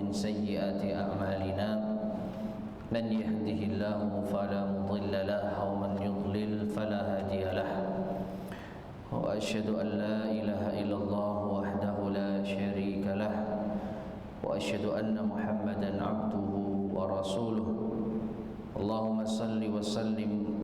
ومن سيئات أعمالنا من يهده الله فلا مضل له ومن يضلل فلا هادي له وأشهد أن لا إله إلا الله وحده لا شريك له وأشهد أن محمدا عبده ورسوله اللهم صل وسلم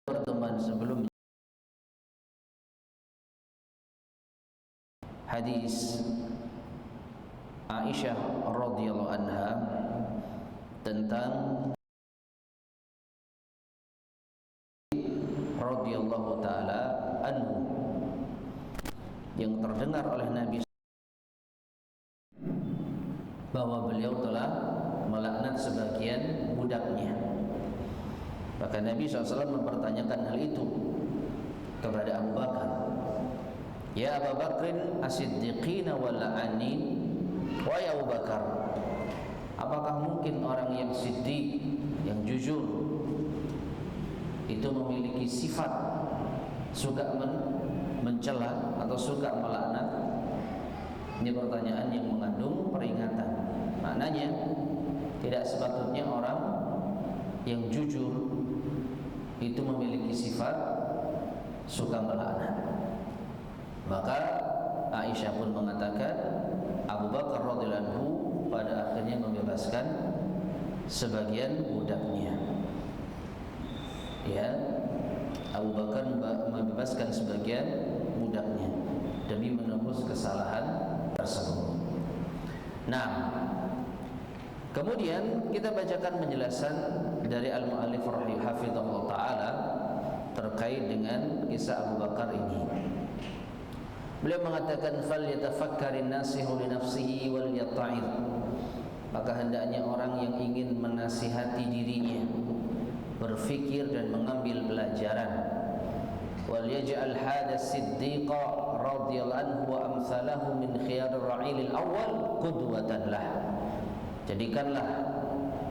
pertemuan sebelumnya hadis Aisyah radhiyallahu anha tentang radhiyallahu taala anhu yang terdengar oleh Nabi bahwa beliau telah melaknat sebagian budaknya. Maka Nabi SAW mempertanyakan hal itu kepada Abu Bakar. Ya Abu Bakrin as-siddiqina wal la'anin. Wahai Abu Bakar, apakah mungkin orang yang siddiq, yang jujur itu memiliki sifat suka mencela atau suka melaknat? Ini pertanyaan yang mengandung peringatan. Maknanya tidak sepatutnya orang yang jujur itu memiliki sifat suka melaknat. Maka Aisyah pun mengatakan Abu Bakar radhiyallahu anhu pada akhirnya membebaskan sebagian budaknya. Ya, Abu Bakar membebaskan sebagian budaknya demi menembus kesalahan tersebut. Nah, kemudian kita bacakan penjelasan dari Al-Mu'allif rahimahullah ta'ala terkait dengan kisah Abu Bakar ini. Beliau mengatakan fal yatafakkarin nasihu li nafsihi wal yata'id. Maka hendaknya orang yang ingin menasihati dirinya berfikir dan mengambil pelajaran. Wal yaj'al hada as-siddiqa radhiyallahu anhu wa amsalahu min khiyarir ra'ilil awwal qudwatan lah. Jadikanlah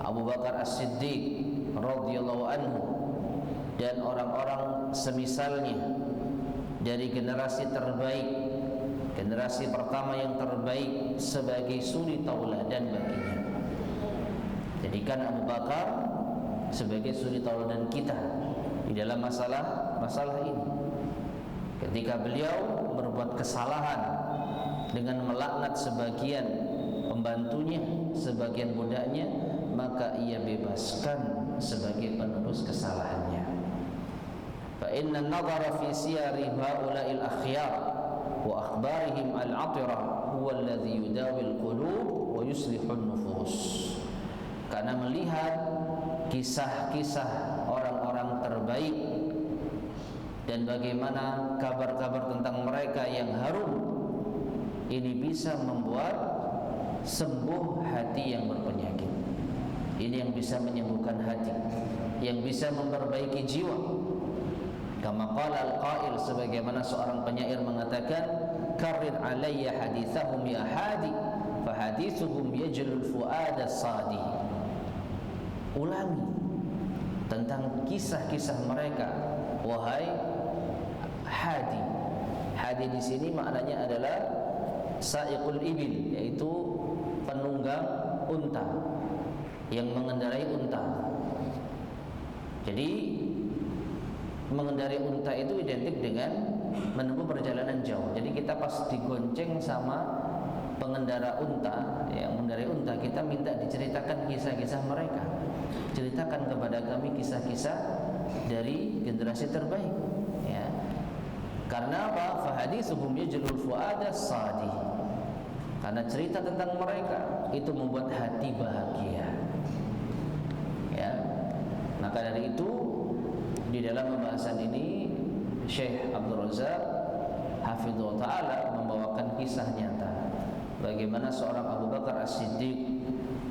Abu Bakar As-Siddiq radhiyallahu anhu dan orang-orang semisalnya dari generasi terbaik, generasi pertama yang terbaik sebagai suri tauladan baginya. Jadikan Abu Bakar sebagai suri tauladan kita di dalam masalah ini. Ketika beliau berbuat kesalahan dengan melaknat sebagian pembantunya, sebagian budaknya, maka ia bebaskan sebagai penebus kesalahannya. Fa inna an-nadhara fi siyari haula'il akhyar wa akhbarihim al-'atirah huwa alladhi yudawi al-qulub wa yuslihu an-nufus. Karena melihat kisah-kisah orang-orang terbaik dan bagaimana kabar-kabar tentang mereka yang harum, ini bisa membuat sembuh hati yang berpenyakit. Ini yang bisa menyembuhkan hati, yang bisa memperbaiki jiwa. Kama qala al-qail, sebagaimana seorang penyair mengatakan, karrir alayya hadithahum ya hadi fa hadithuhum yajlul fuada sadi. Ulangi tentang kisah-kisah mereka wahai hadi. Hadi di sini maknanya adalah sa'iqul ibil, yaitu penunggang unta, yang mengendarai unta. Jadi mengendarai unta itu identik dengan menempuh perjalanan jauh. Jadi kita pas digonceng sama pengendara unta, yang mengendarai unta, kita minta diceritakan kisah-kisah mereka. Ceritakan kepada kami kisah-kisah dari generasi terbaik, ya. Karena apa? Fahadithuhum yajlul fuada sadi. Karena cerita tentang mereka itu membuat hati bahagia, ya. Maka dari itu di dalam pembahasan ini Syekh Abdul Razak hafizahullah taala membawakan kisah nyata bagaimana seorang Abu Bakar As-Siddiq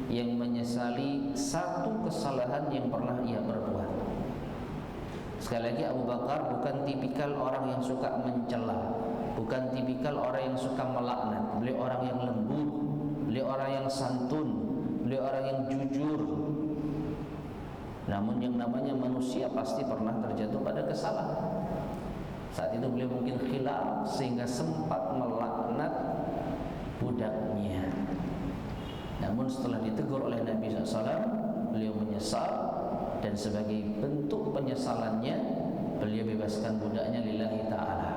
yang menyesali satu kesalahan yang pernah ia perbuat. Sekali lagi, Abu Bakar bukan tipikal orang yang suka mencela, bukan tipikal orang yang suka melaknat. Beliau orang yang lembut, beliau orang yang santun, beliau orang yang jujur. Namun yang namanya manusia pasti pernah terjatuh pada kesalahan. Saat itu beliau mungkin khilaf sehingga sempat melaknat budaknya. Namun setelah ditegur oleh Nabi SAW, beliau menyesal, dan sebagai bentuk penyesalannya beliau bebaskan budaknya lillahi ta'ala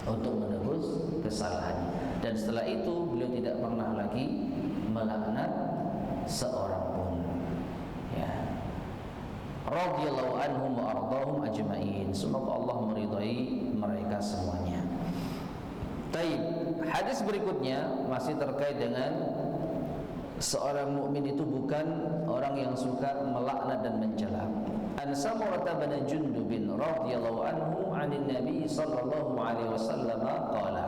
untuk menebus kesalahannya. Dan setelah itu beliau tidak pernah lagi melaknat seorang pun, ya. Radhiyallahu anhum wa ardahum ajma'in. Semoga Allah meridai mereka semuanya. Baik, hadis berikutnya masih terkait dengan seorang mukmin itu bukan orang yang suka melaknat dan mencela. An Samurah bin Jundub radhiyallahu anhu 'anil Nabi sallallahu alaihi wasallam qala.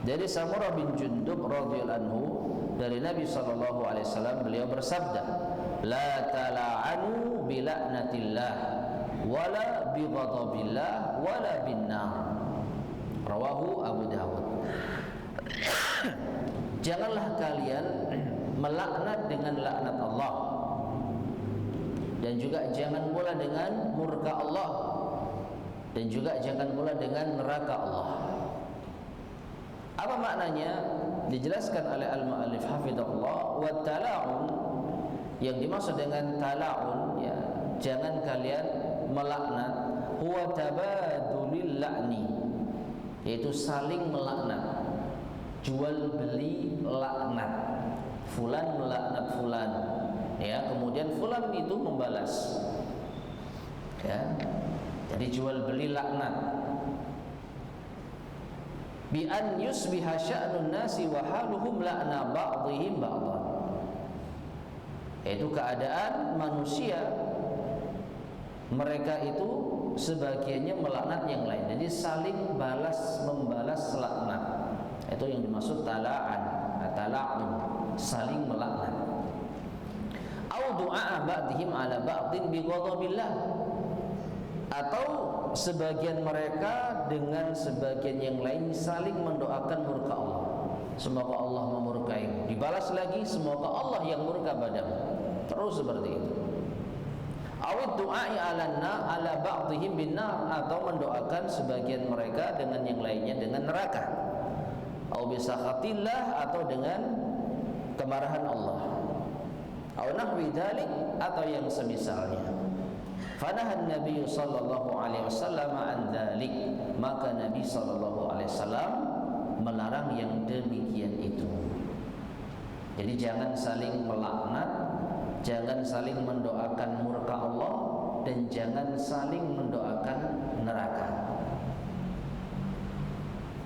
Dari Samurah bin Jundub radhiyallahu anhu dari Nabi sallallahu alaihi wasallam, beliau bersabda, la tala'anu bi la'natillah wala bi ghadabillah wala bin nar. Rawahu Abu Dawud. Janganlah kalian melaknat dengan laknat Allah, dan juga jangan pula dengan murka Allah, dan juga jangan pula dengan neraka Allah. Apa maknanya? Dijelaskan oleh al-mu'allif hafizahullah, wa tala'un, yang dimaksud dengan tala'un, ya, jangan kalian melaknat, huwa tabadulil la'ni, yaitu saling melaknat, jual beli laknat. Fulan melaknat fulan, ya, kemudian fulan itu membalas, ya. Jadi jual beli laknat. Bi an yusbiha sya'nun nasi wa haluhum la'na ba'dihim ba'dhan. Yaitu keadaan manusia, mereka itu sebagiannya melaknat yang lain. Jadi saling balas membalas laknat. Itu yang dimaksud tala'an, tala'un, saling melaknat. Au du'a ba'dihim ala ba'din bi ghadabillah, atau sebagian mereka dengan sebagian yang lain saling mendoakan murka Allah. Semoga Allah memurkai. Dibalas lagi, semoga Allah yang murka padamu. Terus seperti itu. Awid du'ai ala ba'dihim bin nar, atau mendoakan sebagian mereka dengan yang lainnya dengan neraka. Au bisakhatillah, atau dengan kemarahan Allah. Au nahwi dzalik, atau yang semisalnya. Fanahan Nabi sallallahu alaihi wasallam an dzalik, maka Nabi sallallahu alaihi wasallam melarang yang demikian itu. Jadi jangan saling melaknat, jangan saling mendoakan murka Allah, dan jangan saling mendoakan neraka.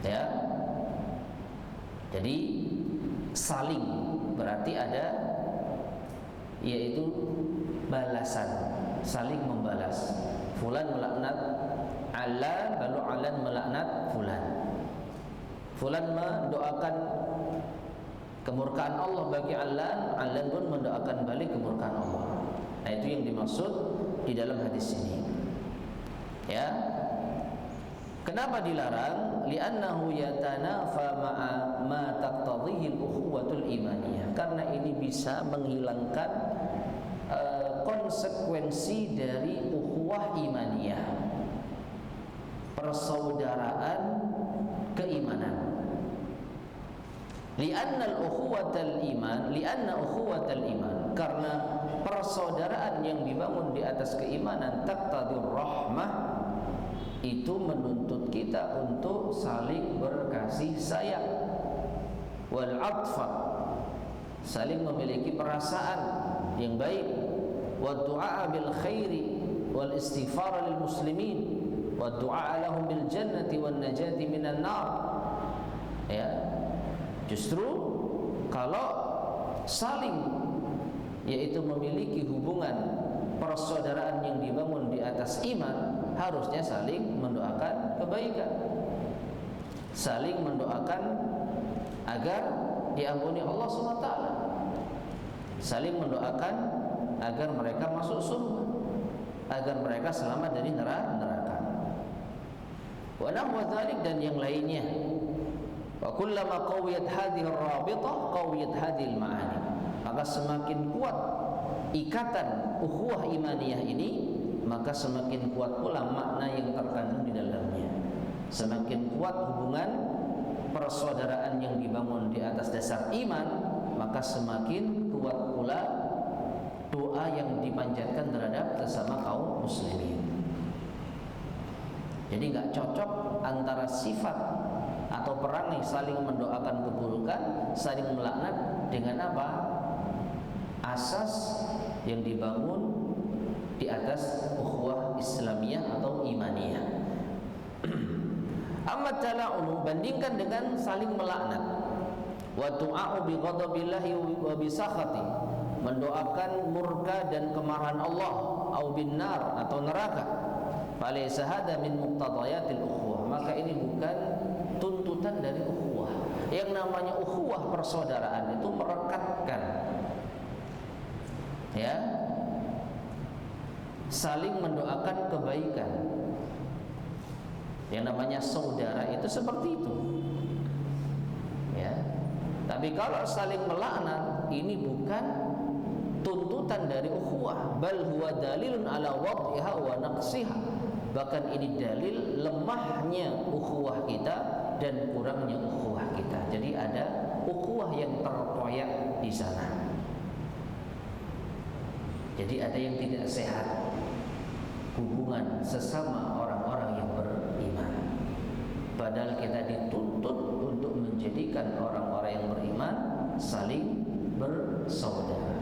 Ya. Jadi saling berarti ada, yaitu balasan, saling membalas. Fulan melaknat Alan, lalu Alan melaknat Fulan. Fulan mendoakan kemurkaan Allah bagi Alan, Alan pun mendoakan balik kemurkaan Allah. Nah, itu yang dimaksud di dalam hadis ini. Ya. Kenapa dilarang? Li'annahu yatanafa ma'a ma taqtadhihi al-ukhuwatul imaniyah. Karena ini bisa menghilangkan konsekuensi dari ukhuwah imaniyah, persaudaraan keimanan. Li'anna al-ukhuwatal iman, li'anna ukhuwatal iman, karena persaudaraan yang dibangun di atas keimanan, taqtadir rahmah, itu menuntut kita untuk saling berkasih sayang, wal atfa, saling memiliki perasaan yang baik, wa du'a bil khairi wal wal istighfar lil muslimin wa du'a lahum bil jannati wan najati minan nar. Ya, justru kalau saling yaitu memiliki hubungan persaudaraan yang dibangun di atas iman, harusnya saling mendoakan kebaikan, saling mendoakan agar diampuni Allah SWT, saling mendoakan agar mereka masuk surga, agar mereka selamat dari neraka. Wa nahwa dzalik, dan yang lainnya. Wa kullama qawiyat hadhihi ar-rabitah qawiyat hadhihi al-ma'ani. Maka semakin kuat ikatan ukhuwah imaniyah ini, maka semakin kuat pula makna yang terkandung di dalamnya. Semakin kuat hubungan persaudaraan yang dibangun di atas dasar iman, maka semakin kuat pula doa yang dipanjatkan terhadap sesama kaum muslimin. Jadi nggak cocok antara sifat atau perangai saling mendoakan keburukan, saling melaknat, dengan apa? Asas yang dibangun di atas ukhuwah Islamiyah atau imaniyah. Amma tala'unu, bandingkan dengan saling melaknat. Wa tu'a'u bi ghadabillahi wa bi sakhati, mendoakan murka dan kemarahan Allah, au bin nar, atau neraka. Falaysa hadza min muqtadayatil ukhuwah, maka ini bukan tuntutan dari ukhuwah. Yang namanya ukhuwah persaudaraan itu merekatkan, ya, saling mendoakan kebaikan. Yang namanya saudara itu seperti itu, ya. Tapi kalau saling melaknat, ini bukan tuntutan dari ukhuwah, bal huwa dalilun ala wad'iha wa naqsiha. Bahkan ini dalil lemahnya ukhuwah kita dan kurangnya ukhuwah kita. Jadi ada ukhuwah yang tertoyak di sana. Jadi ada yang tidak sehat hubungan sesama orang-orang yang beriman. Padahal kita dituntut untuk menjadikan orang-orang yang beriman saling bersaudara.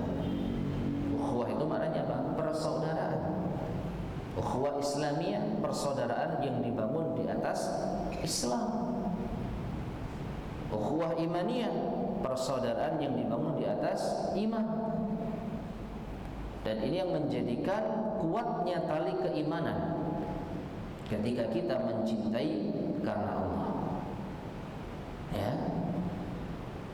Ukhuwah itu maknanya apa? Persaudaraan. Ukhuwah Islamiyah, persaudaraan yang dibangun di atas Islam. Ukhuwah imaniyah, persaudaraan yang dibangun di atas iman. Dan ini yang menjadikan kuatnya tali keimanan ketika kita mencintai karena Allah, ya.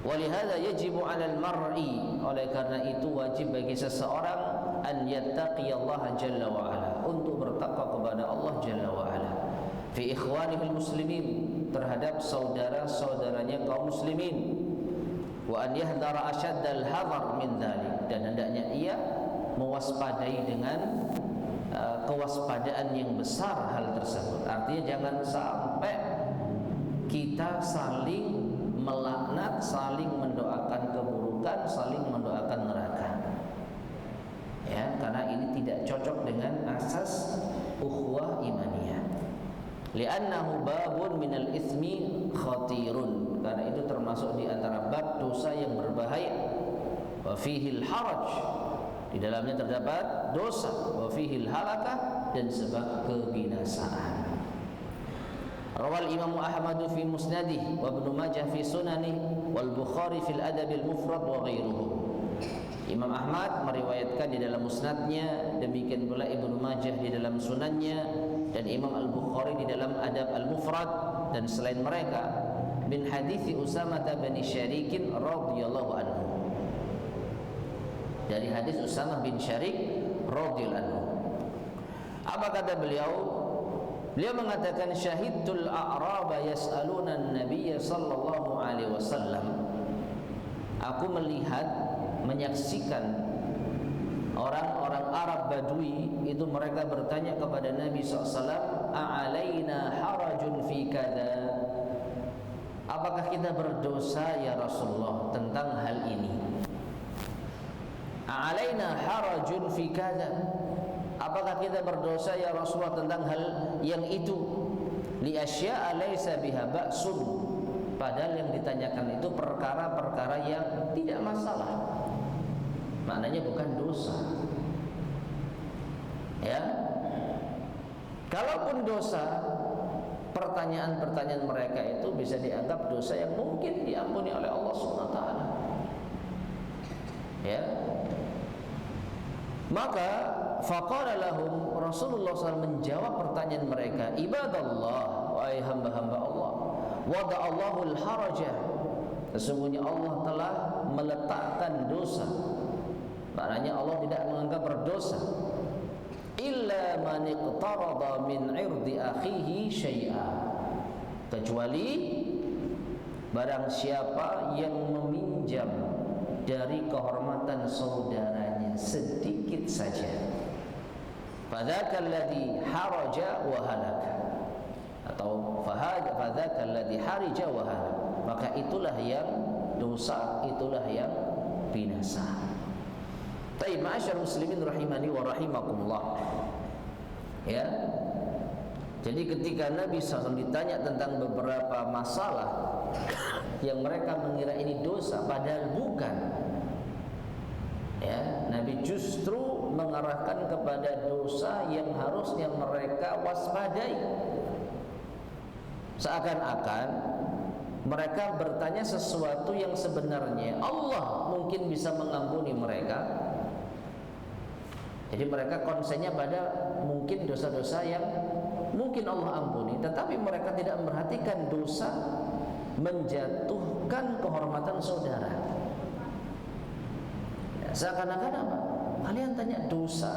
Walihada yajibu 'alal mar'i, oleh karena itu wajib bagi seseorang an yattaqiyallaha jalla wa ala, untuk bertakwa kepada Allah jalla wa ala, fi ikhwanihil muslimin, terhadap saudara-saudaranya kaum muslimin, wa an yahdara asyaddal hadar min dzalik, dan hendaknya ia mewaspadai dengan kewaspadaan yang besar hal tersebut. Artinya jangan sampai kita saling melaknat, saling mendoakan keburukan, saling mendoakan neraka, ya, karena ini tidak cocok dengan asas ukhuwah imaniyah. Li'annahu babun minal itsmi khatirun, karena itu termasuk di antara bab dosa yang berbahaya. Wa fihil haraj, di dalamnya terdapat dosa, wa fihil halakah, dan sebab kebinasaan. Rawal Imam Ahmad fi musnadih, wa Ibnu Majah fi sunanih, wal Bukhari fil Adabil Mufrad wa ghairuhu. Imam Ahmad meriwayatkan di dalam musnadnya, demikian pula Ibnu Majah di dalam sunannya, dan Imam Al-Bukhari di dalam Adab Al-Mufrad, dan selain mereka, min hadithi Usamah bin Syarik radhiyallahu anhu, dari hadis Usamah bin Syarik radhiyallahu anhu. Apa kata beliau? Beliau mengatakan, syahidtul a'raba yas'aluna an-nabiy sallallahu alaihi wasallam. Aku melihat, menyaksikan orang-orang Arab Badui itu, mereka bertanya kepada Nabi SAW, a'alaina harajun fi kada, apakah kita berdosa ya Rasulullah tentang hal ini? A'alaina harajun fi kada, apakah kita berdosa ya Rasulullah tentang hal yang itu? Li asya'a laisa biha ba'sun, padahal yang ditanyakan itu perkara-perkara yang tidak masalah, maknanya bukan dosa, ya. Kalaupun dosa, pertanyaan-pertanyaan mereka itu bisa dianggap dosa yang mungkin diampuni oleh Allah Subhanahu wa taala. Ya. Maka faqala lahum, Rasulullah SAW menjawab pertanyaan mereka, ibadallah, wahai hamba-hamba Allah, wada'allahu al-harajah, sesungguhnya Allah telah meletakkan dosa. Maknanya Allah tidak menganggap berdosa. Illa man iqtarada min irdi akhihi syai'a, kecuali barang siapa yang meminjam dari kehormatan saudaranya sedikit saja. Fadzakal ladzi haraja wa halaka, atau fadzakal ladzi harija wa halaka, maka itulah yang dosa, itulah yang binasa. Baik, ma'asyarul muslimin rahimani wa rahimakumullah. Ya. Jadi ketika Nabi SAW ditanya tentang beberapa masalah yang mereka mengira ini dosa, padahal bukan. Ya, Nabi justru mengarahkan kepada dosa yang harusnya mereka waspadai. Seakan-akan mereka bertanya sesuatu yang sebenarnya Allah mungkin bisa mengampuni mereka. Jadi mereka konsennya pada mungkin dosa-dosa yang mungkin Allah ampuni, tetapi mereka tidak memperhatikan dosa menjatuhkan kehormatan saudara. Ya, seakan-akan apa? Kalian tanya dosa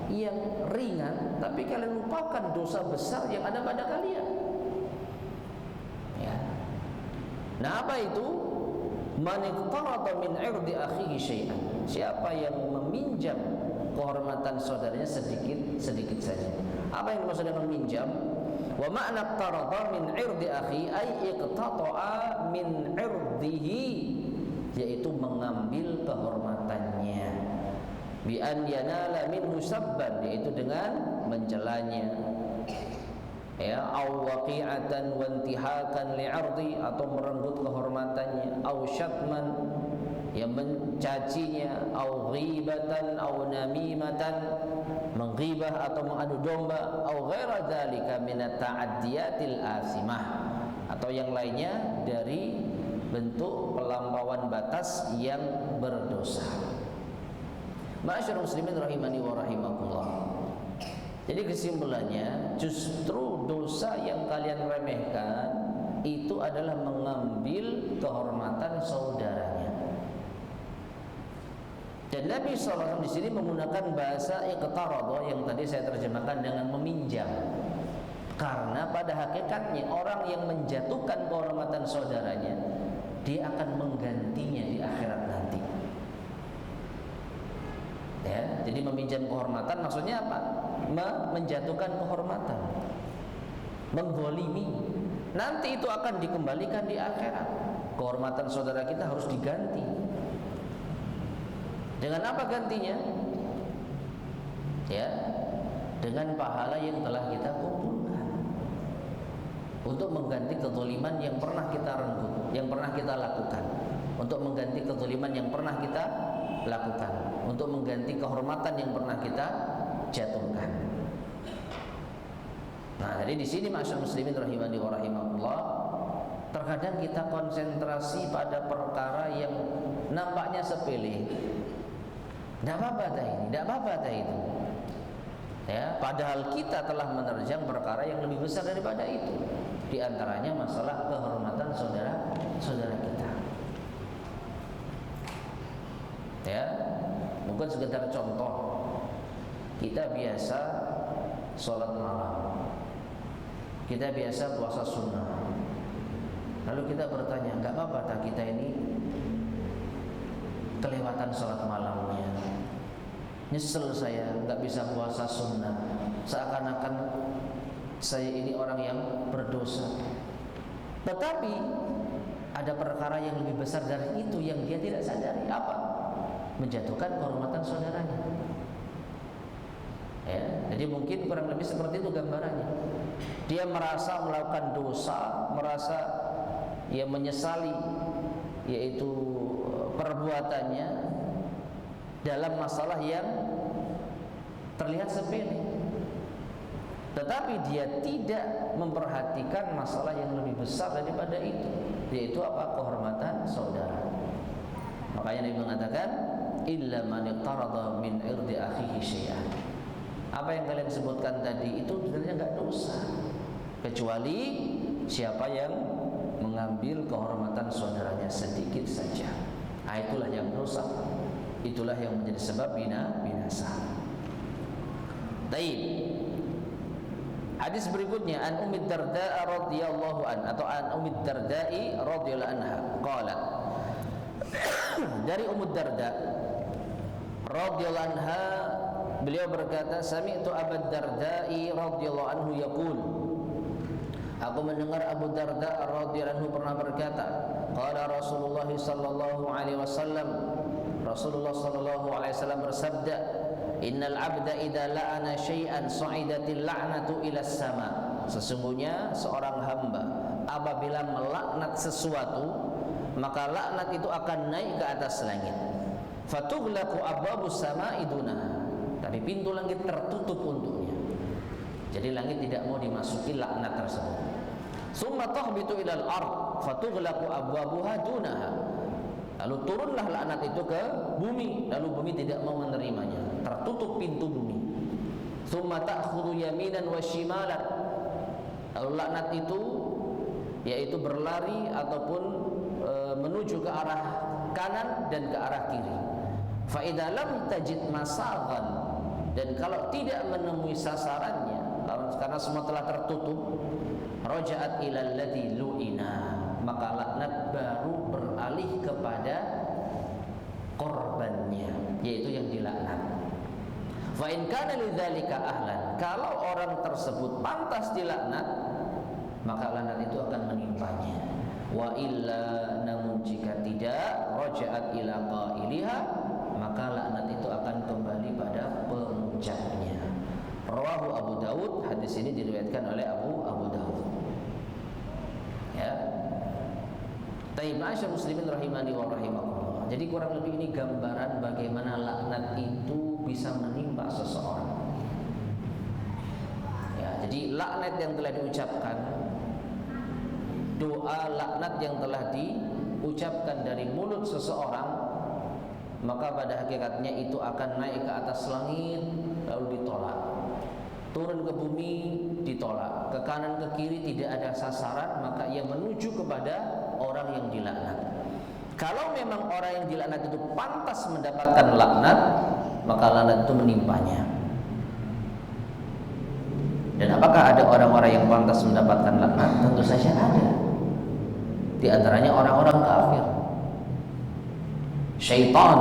yang ringan, tapi kalian lupakan dosa besar yang ada pada kalian. Ya. Nah, apa itu? Man iqtarada min 'irdi akhihi syai'an. Siapa yang meminjam kehormatan saudaranya sedikit saja. Apa yang dimaksud dengan meminjam? Wa ma'na iqtarada min 'irdi akhi ay iqtata'a min 'irdihi, yaitu mengambil kehormatannya. Bi an yanala minhu sabban, yaitu dengan mencelanya. Ya, au waqi'atan wa intihakan li'ardi, atau merenggut kehormatannya, au syatman, yang mencacinya, au ghibatan au namimatan, menghibah atau mengadu domba, au ghaira dzalika min at-ta'addiyatil asimah, atau yang lainnya dari bentuk pelampauan batas yang berdosa. Ma'asyiral muslimin rahimani wa rahimakumullah. Jadi kesimpulannya, justru dosa yang kalian remehkan itu adalah mengambil kehormatan saudaranya. Dan Nabi SAW di sini menggunakan bahasa iqtarada yang tadi saya terjemahkan dengan meminjam. Karena pada hakikatnya orang yang menjatuhkan kehormatan saudaranya, dia akan menggantinya di akhirat nanti. Ya, jadi meminjam kehormatan maksudnya apa? Menjatuhkan kehormatan, menggolimi. Nanti itu akan dikembalikan di akhirat. Kehormatan saudara kita harus diganti. Dengan apa gantinya? Ya, dengan pahala yang telah kita kumpulkan untuk mengganti kezaliman yang pernah kita renggut, yang pernah kita lakukan, untuk mengganti kezaliman yang pernah kita lakukan, untuk mengganti kehormatan yang pernah kita jatuhkan. Nah, jadi di sini ma'asyiral muslimin rahimani wa rahimakumullah, terkadang kita konsentrasi pada perkara yang nampaknya sepele. Tidak apa-apa dah ini, tidak apa-apa dah itu. Ya, padahal kita telah menerjang perkara yang lebih besar daripada itu. Di antaranya masalah kehormatan saudara-saudara kita. Ya, mungkin sekedar contoh. Kita biasa sholat malam, kita biasa puasa sunnah. Lalu kita bertanya, nggak apa-apa tak kita ini kelewatan sholat malamnya, nyesel saya nggak bisa puasa sunnah, seakan-akan saya ini orang yang berdosa. Tetapi ada perkara yang lebih besar dari itu yang dia tidak sadari. Apa? Menjatuhkan kehormatan saudaranya. Ya, jadi mungkin kurang lebih seperti itu gambarannya. Dia merasa melakukan dosa, merasa ia menyesali yaitu perbuatannya dalam masalah yang terlihat sepele. tetapi dia tidak memperhatikan masalah yang lebih besar daripada itu, yaitu apa? Kehormatan saudara. Makanya Nabi mengatakan, illa man iqtarada min irdi akhihi syai'an. Apa yang kalian sebutkan tadi itu sebenarnya enggak dosa, kecuali siapa yang mengambil kehormatan saudaranya sedikit saja. Nah, itulah yang dosa. Itulah yang menjadi sebab binasa. Baik. Hadis berikutnya, an Ummi Darda radhiyallahu an atau an Ummi Darda'i radhiyallahu anha qalat. Dari Ummu Darda radhiyallahu anha, beliau berkata, sami'tu Abu Darda'i radhiyallahu anhu yaqul, aku mendengar Abu Darda radhiyallahu anhu pernah berkata, qala Rasulullah sallallahu alaihi wasallam, Rasulullah sallallahu alaihi wasallam bersabda, innal abda idza la'ana syai'an sa'idatil la'natu ila sama. Sesungguhnya seorang hamba apabila melaknat sesuatu, maka laknat itu akan naik ke atas langit. Fatughlaqu abwabus sama'i dunaha. Tapi pintu langit tertutup untuknya. Jadi langit tidak mau dimasuki laknat tersebut. Summa tahbitu ilal ard fatughlaqu abwabuha dunaha. Lalu turunlah laknat itu ke bumi, lalu bumi tidak mau menerimanya, tertutup pintu bumi. Summa ta'khudhu yaminan wa shimalan. Lalu laknat itu yaitu berlari ataupun menuju ke arah kanan dan ke arah kiri. Fa idza lam tajid masaghan, dan kalau tidak menemui sasarannya karena semua telah tertutup, raja'at ilal ladzi lu'ina, maka laknat baru beralih kepada korbannya, yaitu yang dilaknat. Fa in kana lidzalika ahlan, kalau orang tersebut pantas dilaknat, maka laknat itu akan menimpanya. Wa illa, namun jika tidak, raja'at ila qailiha, maka laknat itu akan kembali pada pengucapnya. Rawahu Abu Daud, hadis ini diriwayatkan oleh Abu Daud. Ya. Taib ma'asyar muslimin rahimani wa rahimakumullah. Jadi kurang lebih ini gambaran bagaimana laknat itu bisa menimpa seseorang. Ya, jadi laknat yang telah diucapkan, doa laknat yang telah diucapkan dari mulut seseorang, maka pada hakikatnya itu akan naik ke atas langit lalu ditolak, turun ke bumi ditolak, ke kanan ke kiri tidak ada sasaran, maka ia menuju kepada orang yang dilaknat. Kalau memang orang yang dilaknat itu pantas mendapatkan laknat, maka laknat itu menimpanya. Dan apakah ada orang-orang yang pantas mendapatkan laknat? Tentu saja ada. Di antaranya orang-orang kafir, syaitan,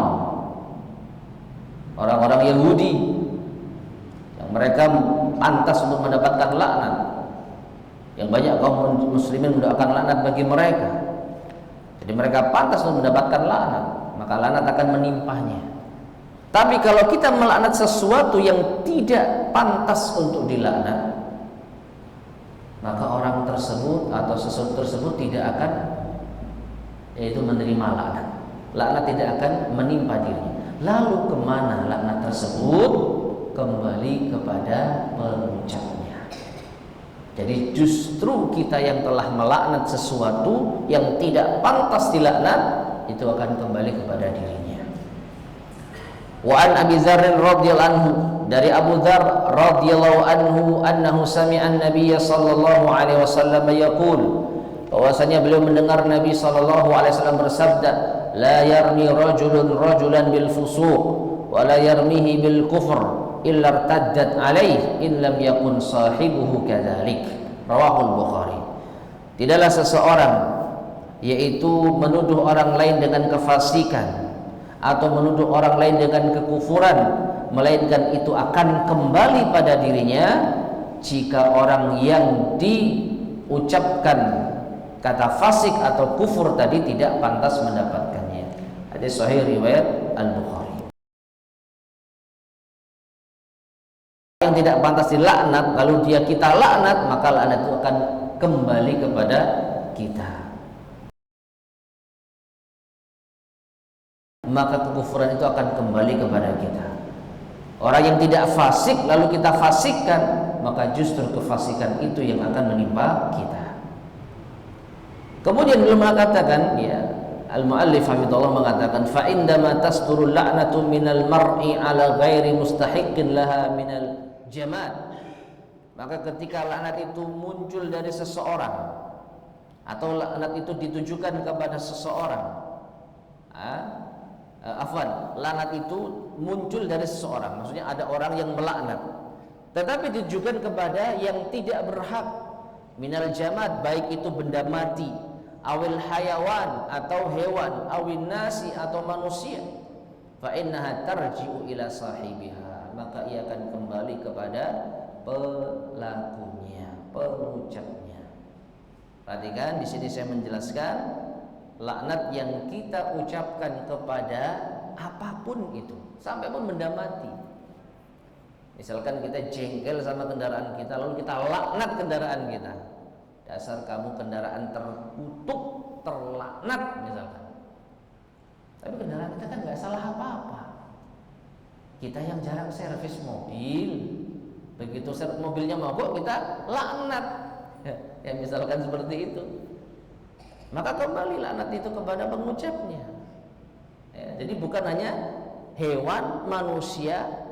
orang-orang Yahudi, yang mereka pantas untuk mendapatkan laknat. Yang banyak kaum muslimin mendoakan laknat bagi mereka. Jadi mereka pantas untuk mendapatkan laknat, maka laknat akan menimpanya. Tapi kalau kita melaknat sesuatu yang tidak pantas untuk dilaknat, maka orang tersebut atau sesuatu tersebut tidak akan, yaitu menerima laknat. Laknat tidak akan menimpa dirinya. Lalu kemana laknat tersebut? Kembali kepada pengucapnya. Jadi justru kita yang telah melaknat sesuatu yang tidak pantas dilaknat, itu akan kembali kepada dirinya. Wa an Abi Dzar radhiyallahu anhu, dari Abu Dzar radhiyallahu anhu, annahu sami'a an-nabiy sallallahu alaihi wasallam yaqul, bahwasanya beliau mendengar Nabi sallallahu alaihi wasallam bersabda, la yarmi rajulun rajulan bil fusuq wa la yarmihi bil kufr illa irtaddat alaih in lam yakun sahibuhu kadzalik. Rawahul Bukhari. Tidaklah seseorang yaitu menuduh orang lain dengan kefasikan atau menuduh orang lain dengan kekufuran, melainkan itu akan kembali pada dirinya jika orang yang diucapkan kata fasik atau kufur tadi tidak pantas mendapatkannya. Hadis sahih riwayat Al-Bukhari. Yang tidak pantas dilaknat lalu kita laknat, maka laknat itu akan kembali kepada kita. Maka kekufuran itu akan kembali kepada kita. Orang yang tidak fasik lalu kita fasikkan, maka justru kefasikan itu yang akan menimpa kita. Kemudian beliau mengatakan, ya, al-muallif hafizallah mengatakan, fa indama tasdurul la'natu minal mar'i ala ghairi mustahiqqin laha minal jamal. Maka ketika laknat itu muncul dari seseorang atau laknat itu ditujukan kepada seseorang, laknat itu muncul dari seseorang, maksudnya ada orang yang melaknat, tetapi ditujukan kepada yang tidak berhak, minal jamad, baik itu benda mati, awil hayawan atau hewan, awin nasi atau manusia, fa innaha tarji'u ila sahibiha, maka ia akan kembali kepada pelakunya, pengucapnya. Perhatikan di sini saya menjelaskan laknat yang kita ucapkan kepada apapun itu, sampai pun benda mati. Misalkan kita jengkel sama kendaraan kita, lalu kita laknat kendaraan kita. Dasar kamu kendaraan terkutuk, terlaknat misalkan. Tapi kendaraan kita kan nggak salah apa-apa. Kita yang jarang servis mobil, begitu servis mobilnya mogok kita laknat. Ya misalkan seperti itu. Maka kembali laknat itu kepada pengucapnya. Ya, jadi bukan hanya hewan, manusia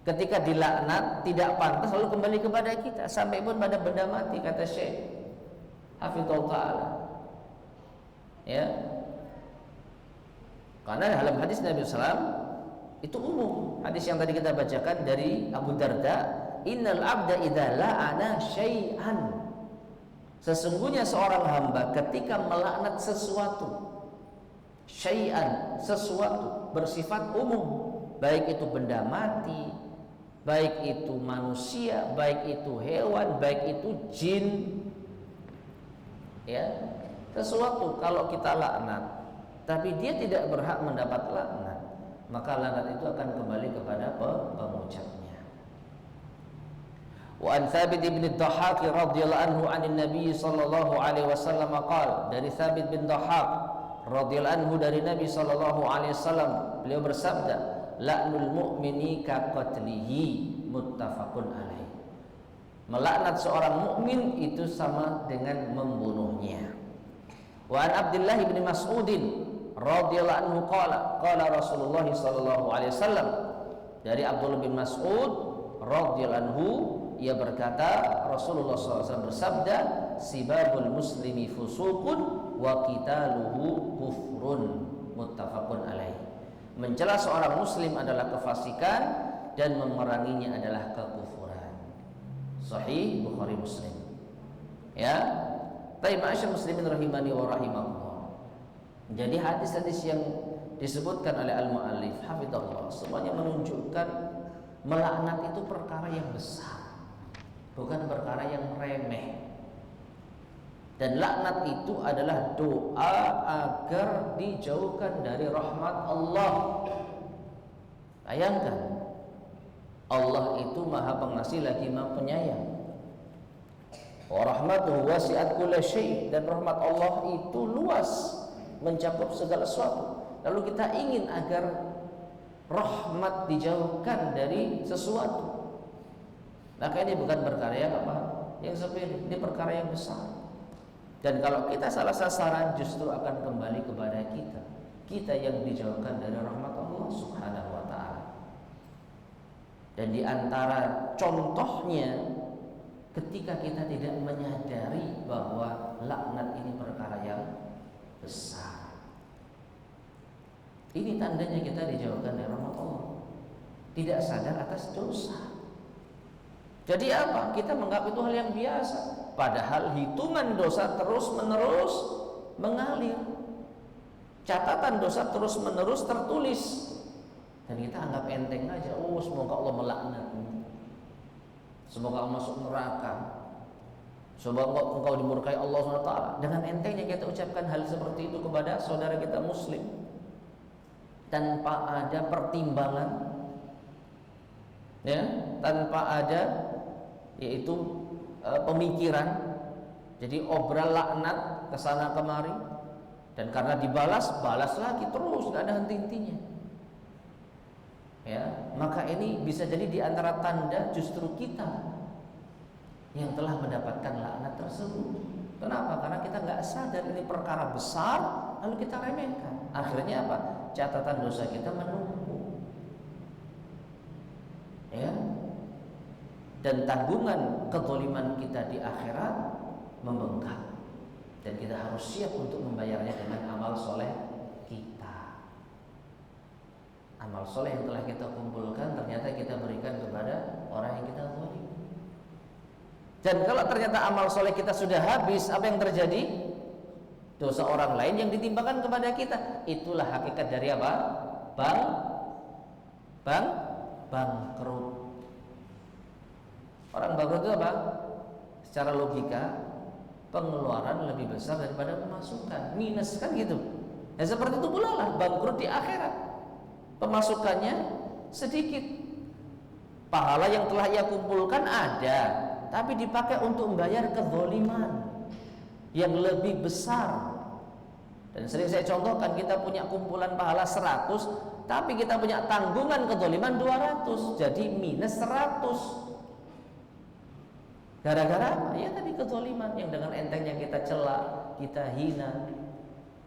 ketika dilaknat tidak pantas lalu kembali kepada kita, sampai pun pada benda mati, kata Syekh Hafizahullah Ta'ala. Ya. Karena dalam hadis Nabi SAW itu umum. Hadis yang tadi kita bacakan dari Abu Darda, innal abda idza la'ana syai'an, sesungguhnya seorang hamba ketika melaknat sesuatu, syai'an, sesuatu bersifat umum, baik itu benda mati, baik itu manusia, baik itu hewan, baik itu jin, ya, sesuatu kalau kita laknat tapi dia tidak berhak mendapat laknat, maka laknat itu akan kembali kepada pengucapnya. Wa an Thabit bin Dhahhak radhiyallahu anhu 'anil Nabi sallallahu alaihi wasallam qala, dari Thabit bin Dhahhak radhiyallahu anhu dari Nabi sallallahu alaihi wasallam, beliau bersabda, la'nul mu'mini ka qatlihi, muttafaqun alaih. Melaknat seorang mukmin itu sama dengan membunuhnya. Wa an Abdullah bin Mas'udin radhiyallahu anhu qala, qala Rasulullah sallallahu alaihi wasallam, dari Abdullah bin Mas'ud radhiyallahu anhu, ia berkata, Rasulullah SAW bersabda, sibabul muslimi fusuqun wa qitaluhu kufrun, muttafaqun alaih. Mencela seorang muslim adalah kefasikan dan memeranginya adalah kekufuran. Sahih Bukhari Muslim. Ya. Tapi ma'asyar muslimin rahimani wa rahimakumullah. Jadi hadis-hadis yang disebutkan oleh al-muallif hafizahullah semuanya menunjukkan melaknat itu perkara yang besar, bukan perkara yang remeh. Dan laknat itu adalah doa agar dijauhkan dari rahmat Allah. Bayangkan, Allah itu Maha Pengasih lagi Maha Penyayang. Wa rahmatuhu wasi'at kulla syai', dan rahmat Allah itu luas, mencakup segala sesuatu. Lalu kita ingin agar rahmat dijauhkan dari sesuatu, maka ini bukan perkara yang yang sepele, ini perkara yang besar. Dan kalau kita salah sasaran, justru akan kembali kepada kita yang dijauhkan dari rahmat Allah Subhanahu wa ta'ala. Dan di antara contohnya, ketika kita tidak menyadari bahwa laknat ini perkara yang besar, ini tandanya kita dijauhkan dari rahmat Allah, tidak sadar atas dosa. Jadi apa? Kita menganggap itu hal yang biasa, padahal hitungan dosa terus-menerus mengalir. Catatan dosa terus-menerus tertulis, dan kita anggap enteng aja. Oh, semoga Allah melaknatmu, semoga Allah masuk neraka, semoga engkau dimurkai Allah SWT. Dengan entengnya kita ucapkan hal seperti itu kepada saudara kita muslim, tanpa ada pertimbangan, ya, tanpa ada yaitu pemikiran. Jadi obral laknat kesana kemari, dan karena dibalas, balas lagi terus, nggak ada henti-hentinya. Ya, maka ini bisa jadi di antara tanda justru kita yang telah mendapatkan laknat tersebut. Kenapa? Karena kita nggak sadar ini perkara besar, lalu kita remehkan. Akhirnya apa? Catatan dosa kita menumpuk. Ya. Dan tanggungan kezaliman kita di akhirat membengkak. Dan kita harus siap untuk membayarnya dengan amal soleh kita. Amal soleh yang telah kita kumpulkan ternyata kita berikan kepada orang yang kita zalim. Dan kalau ternyata amal soleh kita sudah habis, apa yang terjadi? Dosa orang lain yang ditimpakan kepada kita. Itulah hakikat dari apa? Bangkrut. Orang bangkrut itu apa? Secara logika pengeluaran lebih besar daripada pemasukan, minus kan gitu. Ya seperti itu pula lah bangkrut di akhirat. Pemasukannya sedikit, pahala yang telah ia kumpulkan ada, tapi dipakai untuk membayar kezaliman yang lebih besar. Dan sering saya contohkan, kita punya kumpulan pahala 100, tapi kita punya tanggungan kezaliman 200, jadi minus 100. Gara-gara apa? Ya tadi kezaliman yang dengan entengnya kita cela, kita hina,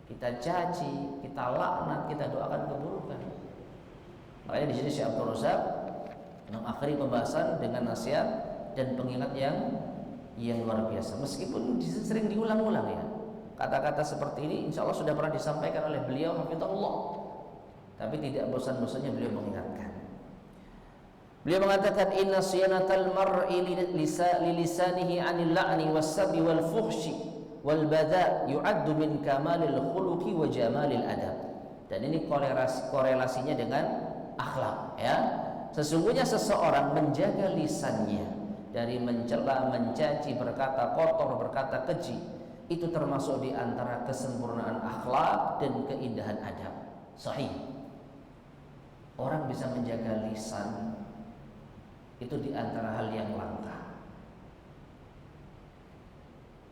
kita caci, kita laknat, kita doakan keburukan. Makanya di sini Syekh Abdul Razak mengakhiri pembahasan dengan nasihat dan pengingat yang luar biasa. Meskipun sering diulang-ulang ya, kata-kata seperti ini insya Allah sudah pernah disampaikan oleh beliau hafizahullah, tapi tidak bosan-bosannya beliau mengingatkan. Beliau mengatakan inna siyanatal mar'i lilisanihi 'anil la'ni was-sabbi wal fuhshi wal bada' yu'addu min kamalil khuluqi wa jamalil adab. Dan ini korelasinya dengan akhlak ya. Sesungguhnya seseorang menjaga lisannya dari mencela, mencaci, berkata kotor, berkata keji, itu termasuk di antara kesempurnaan akhlak dan keindahan adab. Sahih. Orang bisa menjaga lisan itu di antara hal yang langka.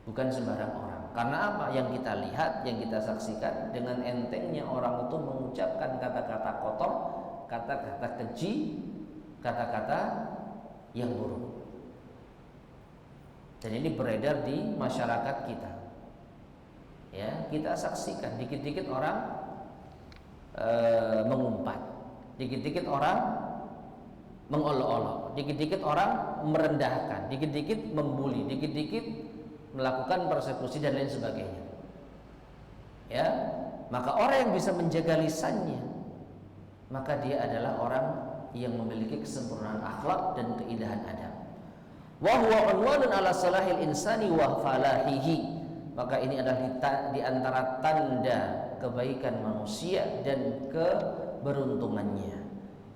Bukan sembarang orang. Karena apa? Yang kita lihat, yang kita saksikan, dengan entengnya orang itu mengucapkan kata-kata kotor, kata-kata keji, kata-kata yang buruk. Dan ini beredar di masyarakat kita. Ya, kita saksikan dikit-dikit orang mengumpat, dikit-dikit orang mengolok-olok, dikit-dikit orang merendahkan, dikit-dikit membuli, dikit-dikit melakukan persekusi dan lain sebagainya. Ya, maka orang yang bisa menjaga lisannya, maka dia adalah orang yang memiliki kesempurnaan akhlak dan keindahan adab. Wa huwa unwanun ala salahil insani wa falahihi. Maka ini adalah di antara tanda kebaikan manusia dan keberuntungannya.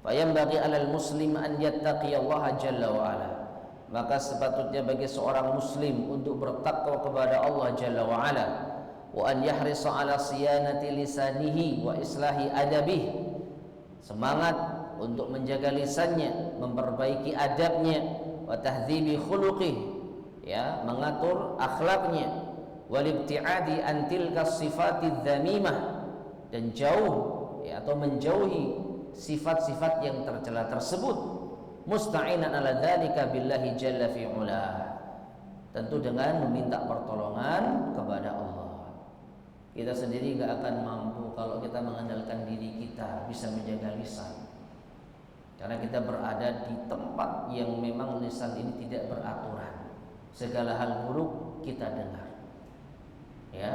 Fa yanbaghi 'alal muslim an yattaqiyallaha jalla wa ala. Maka sepatutnya bagi seorang muslim untuk bertakwa kepada Allah jalla wa ala, wa an yahrisa 'ala siyanati lisanihi wa islahi adabihi. Semangat untuk menjaga lisannya, memperbaiki adabnya, wa tahdhibi khuluqih, ya, mengatur akhlaknya, wal ibtiadi an tilka sifati dzamimah, dan jauh ya, atau menjauhi sifat-sifat yang tercela tersebut, musta'inan ala dzalika billahi jalla fi ula, tentu dengan meminta pertolongan kepada Allah. Kita sendiri gak akan mampu kalau kita mengandalkan diri kita bisa menjaga lisan, karena kita berada di tempat yang memang lisan ini tidak beraturan. Segala hal buruk kita dengar, ya,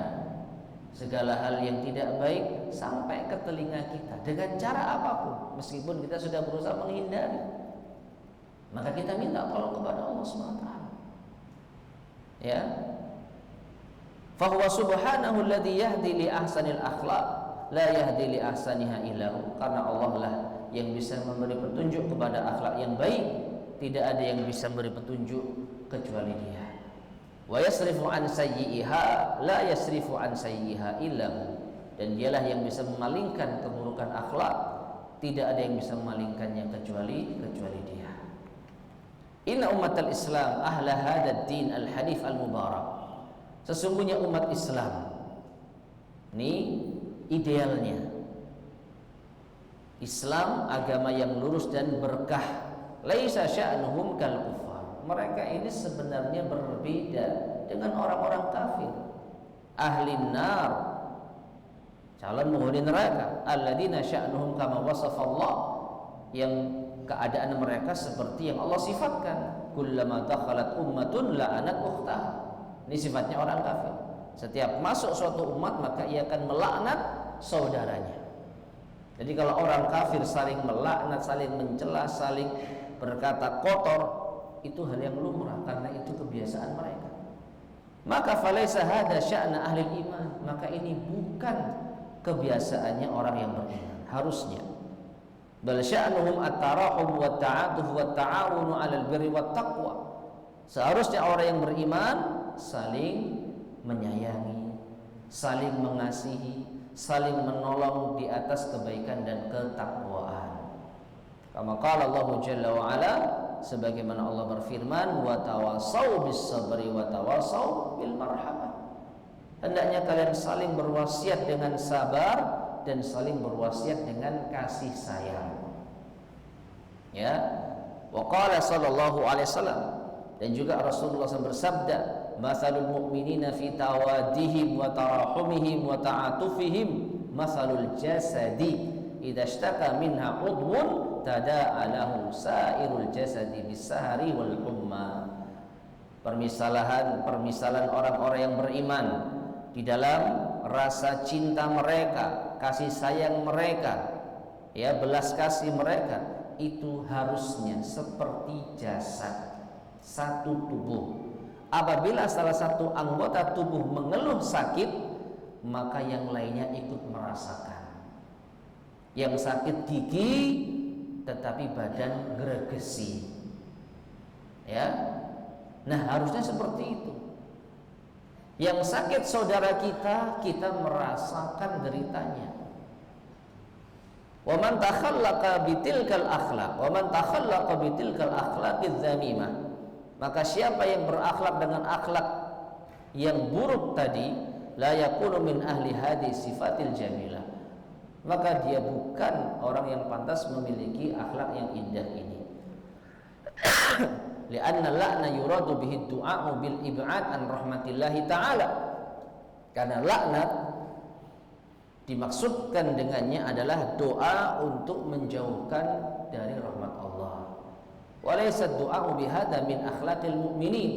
segala hal yang tidak baik sampai ke telinga kita dengan cara apapun, meskipun kita sudah berusaha menghindari, maka kita minta tolong kepada Allah SWT. Ya, fahuwa subhanahu alladhi yahdi li ahsanil akhlaq la yahdi li ahsaniha illahu. Karena Allah lah yang bisa memberi petunjuk kepada akhlak yang baik, tidak ada yang bisa memberi petunjuk kecuali Dia. Wa yasrifu an sayyi'iha la yasrifu an sayyi'iha illahu. Dan dialah yang bisa memalingkan keburukan akhlak, tidak ada yang bisa memalingkannya kecuali Dia. Inna ummatal Islam ahla hadad din al-hanif al-mubarak. Sesungguhnya umat Islam ini idealnya Islam agama yang lurus dan berkah. Laisa sya'nuhum kal kufar. Mereka ini sebenarnya berbeda dengan orang-orang kafir. Ahli nar, calon penghuni neraka. Alladzina sya'nuhum kama wasafallah, yang keadaan mereka seperti yang Allah sifatkan. Kullama dakhalat ummatun la'anat ukhtaha. Ini sifatnya orang kafir. Setiap masuk suatu umat maka ia akan melaknat saudaranya. Jadi kalau orang kafir saling melaknat, saling mencela, saling berkata kotor, itu hal yang lumrah karena itu kebiasaan mereka. Maka falaisa hadza sya'na ahli iman, maka ini bukan kebiasaannya orang yang beriman. Harusnya bal sya'nuhum at-tarahum wa ta'atuf wa ta'awunu 'alal birri wat taqwa. Seharusnya orang yang beriman saling menyayangi, saling mengasihi, saling menolong di atas kebaikan dan ketakwaan. Kama qala Allah Jalla wa Ala, sebagaimana Allah berfirman, wa tawassaw bis sabri wa tawassaw bil marhamah. Hendaknya kalian saling berwasiat dengan sabar dan saling berwasiat dengan kasih sayang. Ya, wa qala sallallahu alaihi wasallam, dan juga Rasulullah SAW bersabda, mathalul mu'minina fi tawadihim wa tarahumihim wa ta'atufihim mathalul jasadi idza ishtaka minha udwun tada'a lahu sa'irul jasadi bis-sahari wal humma. Permisalan orang-orang yang beriman di dalam rasa cinta mereka, kasih sayang mereka, ya, belas kasih mereka, itu harusnya seperti jasad satu tubuh. Apabila salah satu anggota tubuh mengeluh sakit, maka yang lainnya ikut merasakan. Yang sakit gigi tetapi badan gregesi. Ya. Nah, harusnya seperti itu. Yang sakit saudara kita, kita merasakan deritanya. Wa man takhallaqa bitilkal akhlaq, wa man takhallaqa bitilkal akhlaqiz zamimah. Maka siapa yang berakhlak dengan akhlak yang buruk tadi, la yakunu min ahli hadis sifatil jamilah, maka dia bukan orang yang pantas memiliki akhlak yang indah ini. Li'anna la'na yuradu bihi du'a'u bil ib'ad an rahmatillahi ta'ala. Karena laknat dimaksudkan dengannya adalah doa untuk menjauhkan dari rahmat Allah. Walaysa du'a'u bihadza min akhlaqil mu'minin,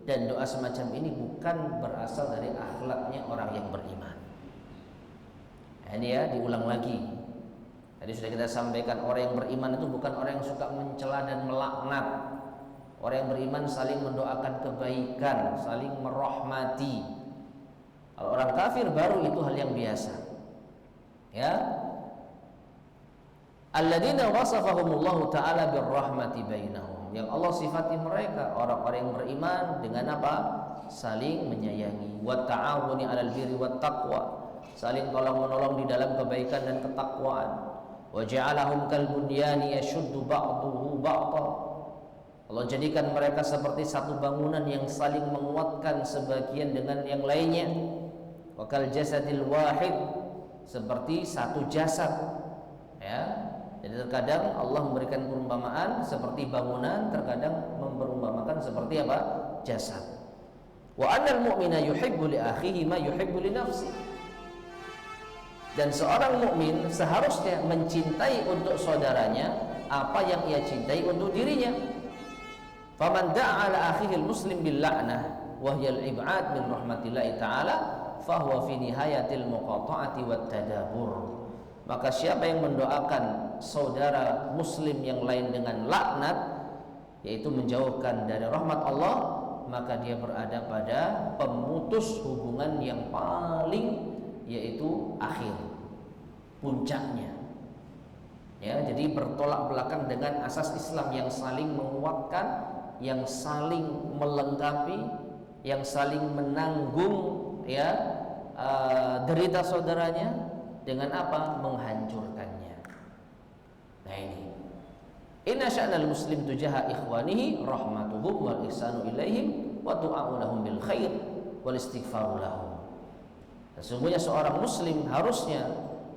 dan doa semacam ini bukan berasal dari akhlaknya orang yang beriman. Ini ya, diulang lagi. Tadi sudah kita sampaikan, orang yang beriman itu bukan orang yang suka mencela dan melaknat. Orang yang beriman saling mendoakan kebaikan, saling merahmati. Kalau orang kafir baru itu hal yang biasa. Ya. Alladzina wasafahumullahu ta'ala birrahmati bainahum, yang Allah sifati mereka orang-orang yang beriman dengan apa? Saling menyayangi, wa ta'awuni 'alal birri wat taqwa, saling tolong-menolong di dalam kebaikan dan ketakwaan. Wa ja'alahum kal bunyani yashuddu ba'duhu ba'dha. Allah jadikan mereka seperti satu bangunan yang saling menguatkan sebagian dengan yang lainnya. Wa kal jasadil wahid, seperti satu jasad. Ya. Jadi terkadang Allah memberikan perumpamaan seperti bangunan, terkadang memperumpamakan seperti apa? Jasad. Wa annal mu'mina yuhibbu li akhihi ma yuhibbu li nafsihi. Dan seorang mukmin seharusnya mencintai untuk saudaranya apa yang ia cintai untuk dirinya. Faman da'a ala akhihi al-muslim bil la'nah wa hiya al-ib'ad min rahmatillahi ta'ala fa huwa fi nihayatil muqata'ati wat tadabur. Maka siapa yang mendoakan saudara muslim yang lain dengan laknat, yaitu menjauhkan dari rahmat Allah, maka dia berada pada pemutus hubungan yang paling, yaitu akhir, puncaknya. Ya, jadi bertolak belakang dengan asas Islam yang saling menguatkan, yang saling melengkapi, yang saling menanggung, ya, derita saudaranya dengan apa? Menghancurkannya. Nah ini, inna sya'nal muslim tujaha ikhwanihi rahmatuhum wal ihsanu ilaihim wa du'a'u lahum bil khair wal istighfaru lahum. Sesungguhnya seorang muslim harusnya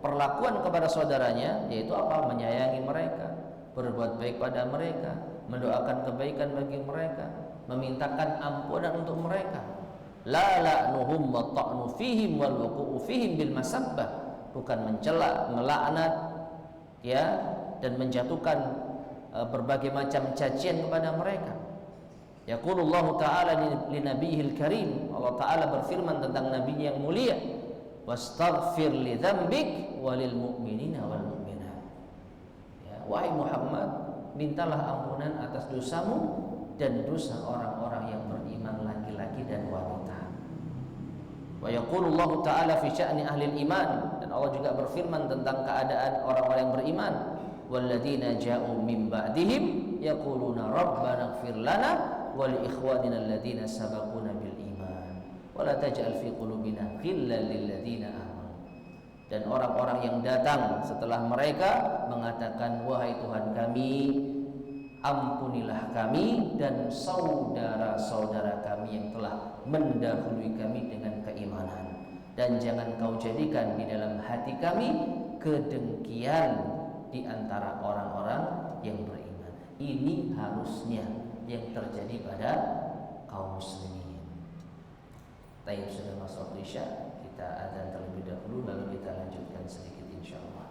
perlakuan kepada saudaranya, yaitu apa? Menyayangi mereka, berbuat baik pada mereka, mendoakan kebaikan bagi mereka, memintakan ampunan untuk mereka. La la'nuhum wa ta'nu fihim wal wuqu'u fihim bil masabbah, bukan mencela, melaknat, ya, dan menjatuhkan berbagai macam cacian kepada mereka. Yaqulullahu ta'ala li nabiyil karim, Allah Ta'ala berfirman tentang nabi yang mulia, wastaghfir li dzambik walil mu'minina wal mu'minat. Ya, wahai Muhammad, mintalah ampunan atas dosamu dan dosa orang-orang yang beriman laki-laki dan wanita. Wa yaqulullahu ta'ala fi sya'ni ahli iman, dan Allah juga berfirman tentang keadaan orang-orang yang beriman, walladzina ja'u min ba'dihim yaquluna rabbana ighfir lana wa li ikhwanina alladzina sabaquna bil iman wa la taj'al fi qulubina ghillan lil ladzina amanu. Dan orang-orang yang datang setelah mereka mengatakan, wahai Tuhan kami, ampunilah kami dan saudara-saudara kami yang telah mendahului kami dengan keimanan, dan jangan kau jadikan di dalam hati kami kedengkian di antara orang-orang yang beriman. Ini harusnya yang terjadi pada kaum muslimin. Taib, sudah masuk Isya, kita adzan terlebih dahulu, lalu kita lanjutkan sedikit insyaallah.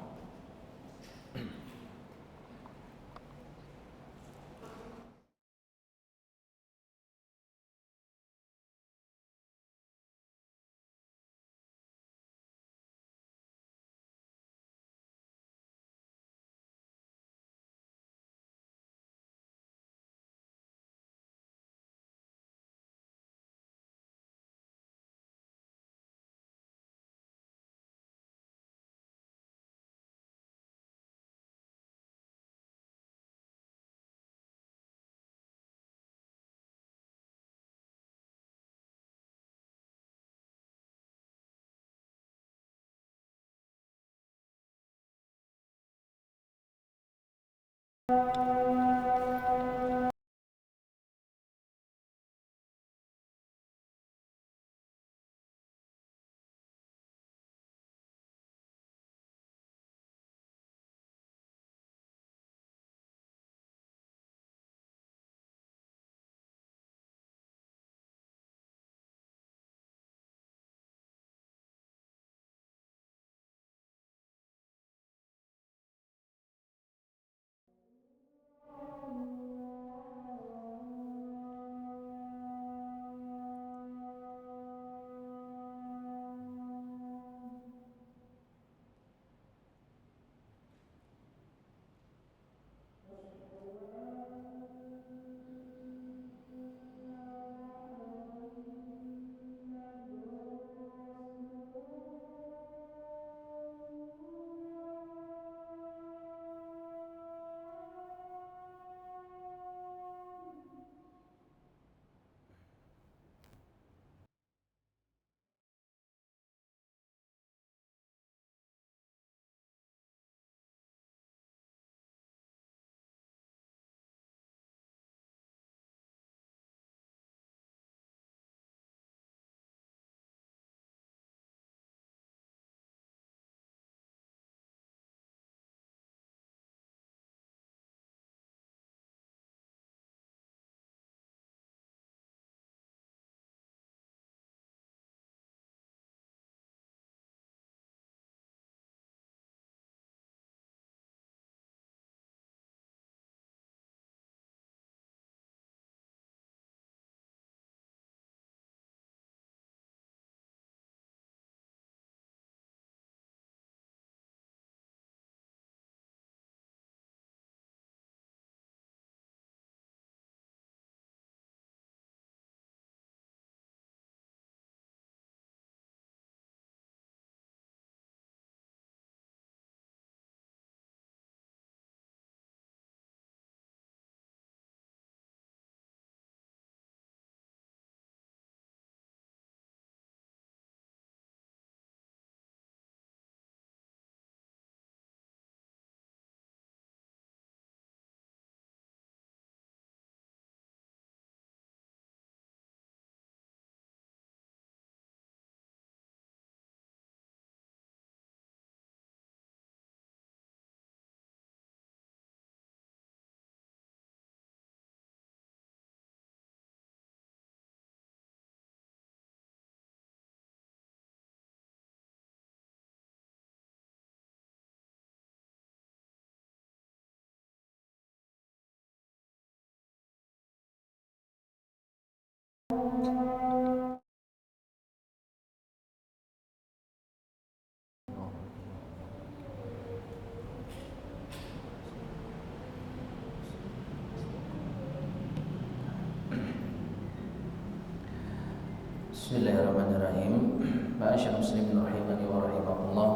Bismillahirrahmanirrahim. Ma'asyiral muslimin rahimani wa rahimakumullah.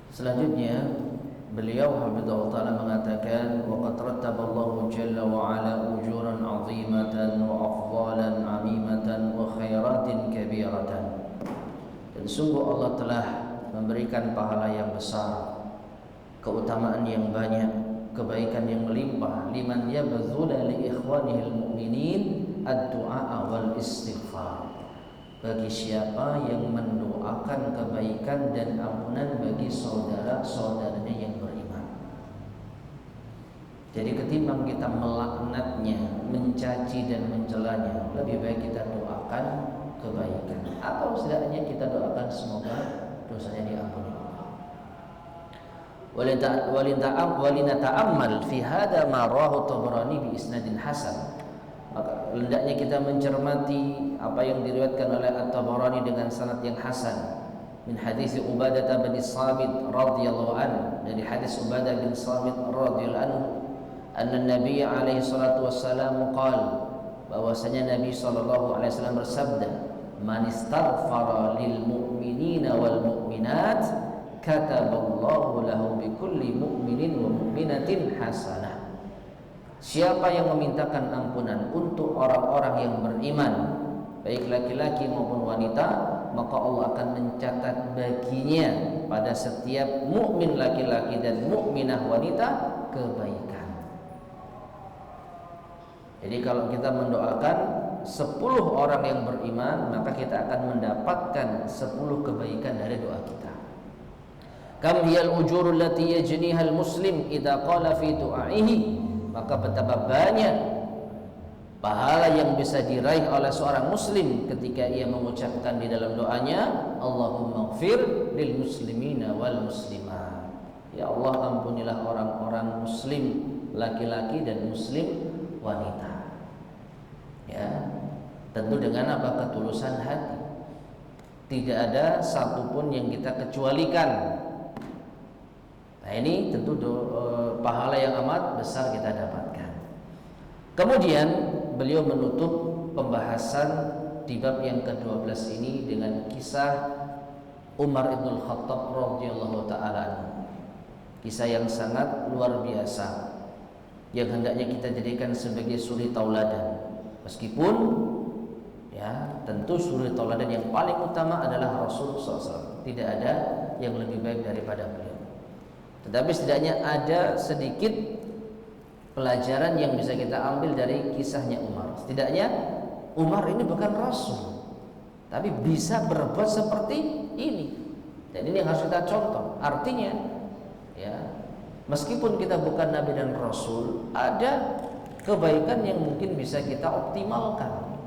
Selanjutnya beliau hafizahullah taala mengatakan wa qad rattaballahu jalla wa ala ujuran 'azimatan wa afdalan 'amimatan wa khairatin kabiratan. Dan sungguh Allah telah memberikan pahala yang besar, keutamaan yang banyak, kebaikan yang melimpah liman yabdzula li ikhwanihil mu'minin ad-du'a wal istighfar, bagi siapa yang mendoakan kebaikan dan ampunan bagi saudara-saudaranya yang beriman. Jadi ketimbang kita melaknatnya, mencaci dan mencelanya, lebih baik kita doakan kebaikan, atau setidaknya kita doakan semoga dosanya diampuni Allah. Walinata'ammal fi hadha ma rawahu Tabrani bi isnadin hasan. Maka hendaknya kita mencermati apa yang diriwayatkan oleh At-Tabarani dengan sanad yang hasan min hadis Ubadah bin Samit radhiyallahu anhu, dari hadis Ubadah bin Samit radhiyallahu anhu, anna Nabi alaihi salatu wassalam qala, bahwasanya Nabi sallallahu alaihi wasallam bersabda, man istaghfara lil mu'minina wal mu'minat kataballahu lahu bi kulli mu'minin wa mu'minatin hasanah. Siapa yang memintakan ampunan untuk orang-orang yang beriman, baik laki-laki maupun wanita, maka Allah akan mencatat baginya pada setiap mukmin laki-laki dan mukminah wanita kebaikan. Jadi kalau kita mendoakan 10 orang yang beriman, maka kita akan mendapatkan 10 kebaikan dari doa kita. Kam hiyal ujurul lati yajniha al-muslim idza qala fi du'aihi, maka betapa banyak pahala yang bisa diraih oleh seorang muslim ketika ia mengucapkan di dalam doanya, Allahumma ighfir lil muslimina wal muslimat. Ya Allah, ampunilah orang-orang muslim laki-laki dan muslim wanita. Ya, tentu dengan apa? Ketulusan hati. Tidak ada satupun yang kita kecualikan. Nah, ini tentu pahala yang amat besar kita dapatkan. Kemudian beliau menutup pembahasan di bab yang ke-12 ini dengan kisah Umar ibn Khattab radhiyallahu ta'ala anhu. Kisah yang sangat luar biasa, yang hendaknya kita jadikan sebagai suri tauladan. Meskipun ya tentu suri tauladan yang paling utama adalah Rasulullah SAW. Tidak ada yang lebih baik daripada beliau. Tetapi setidaknya ada sedikit pelajaran yang bisa kita ambil dari kisahnya Umar. Setidaknya Umar ini bukan Rasul, tapi bisa berbuat seperti ini. Dan ini yang harus kita contoh. Artinya, ya, meskipun kita bukan Nabi dan Rasul, ada kebaikan yang mungkin bisa kita optimalkan.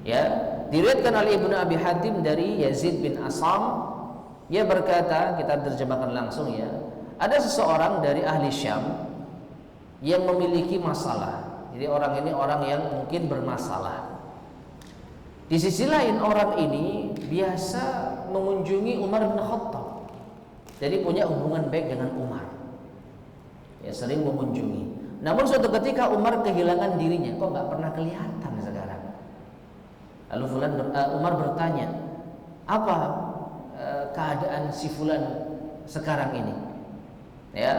Ya, diriwayatkan oleh Ibnu Abi Hatim dari Yazid bin Asam. Dia berkata, kita terjemahkan langsung ya, ada seseorang dari ahli Syam yang memiliki masalah. Jadi orang ini orang yang mungkin bermasalah. Di sisi lain orang ini biasa mengunjungi Umar bin Khattab. Jadi punya hubungan baik dengan Umar. Ya, sering mengunjungi. Namun suatu ketika Umar kehilangan dirinya, kok nggak pernah kelihatan sekarang. Lalu Umar bertanya, apa keadaan si fulan sekarang ini? Ya,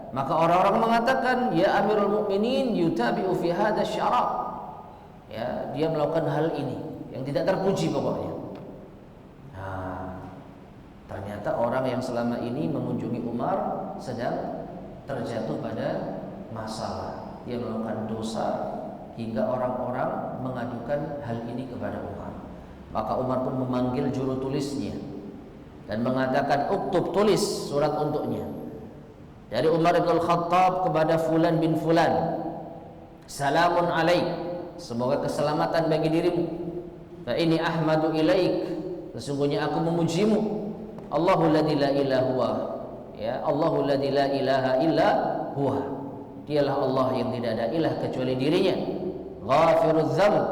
maka orang-orang mengatakan, ya Amirul Mukminin yutabi'u fi hadha syarab. Ya, dia melakukan hal ini yang tidak terpuji pokoknya. Nah, ternyata orang yang selama ini mengunjungi Umar sedang terjatuh pada masalah. Dia melakukan dosa hingga orang-orang mengadukan hal ini kepada Umar. Maka Umar pun memanggil juru tulisnya dan mengatakan, uktub, tulis surat untuknya dari Umar bin Khattab kepada Fulan bin Fulan, salamun alaik, semoga keselamatan bagi dirimu. Fa ini ahmadu ilaik, sesungguhnya aku memujimu. Allahul ladzi la ilaha huwa, ya Allahul ladzi la ilaha illa huwa, dialah Allah yang tidak ada ilah kecuali dirinya. ghafirudz dzamb,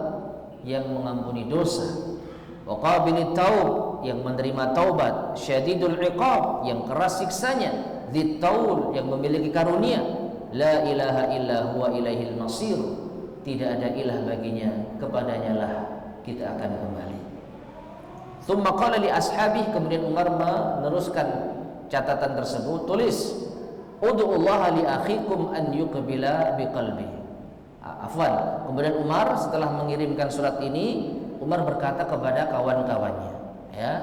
yang mengampuni dosa, wa qabilit taub, yang menerima taubat, syadidul iqab, yang keras siksanya, dzit taul, yang memiliki karunia, la ilaha illa huwa ilaihil masir, tidak ada ilah baginya, kepadanya lah kita akan kembali. Tsumma qala li ashabih, kemudian Umar meneruskan catatan tersebut, tulis, ud'ullaha li akhikum an yuqbila biqalbi. Afwan, kemudian Umar setelah mengirimkan surat ini, Umar berkata kepada kawan-kawannya, ya,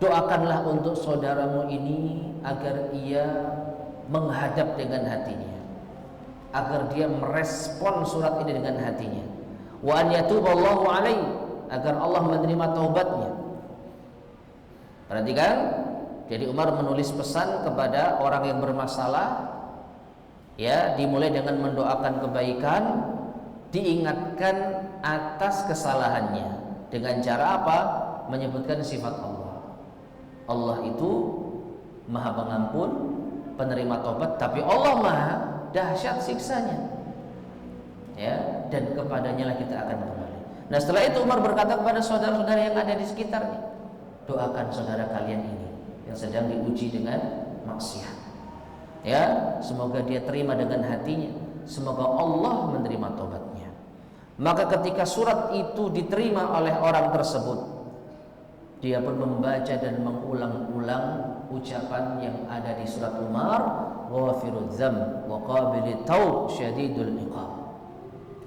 doakanlah untuk saudaramu ini agar ia menghadap dengan hatinya, agar dia merespon surat ini dengan hatinya, wa an yatuballahu alaihi, agar Allah menerima taubatnya. Perhatikan, jadi Umar menulis pesan kepada orang yang bermasalah, ya, dimulai dengan mendoakan kebaikan, diingatkan atas kesalahannya dengan cara apa? Menyebutkan sifat Allah. Allah itu Maha Pengampun, penerima taubat, tapi Allah Maha dahsyat siksanya. Ya, dan kepadanya lah kita akan kembali. Nah, setelah itu Umar berkata kepada saudara-saudara yang ada di sekitarnya, doakan saudara kalian ini yang sedang diuji dengan maksiat. Ya, semoga dia terima dengan hatinya, semoga Allah menerima taubatnya. Maka ketika surat itu diterima oleh orang tersebut, dia pun membaca dan mengulang-ulang ucapan yang ada di surat Umar, ghafirudz dzamb wa qabilit taub syadidul iqab.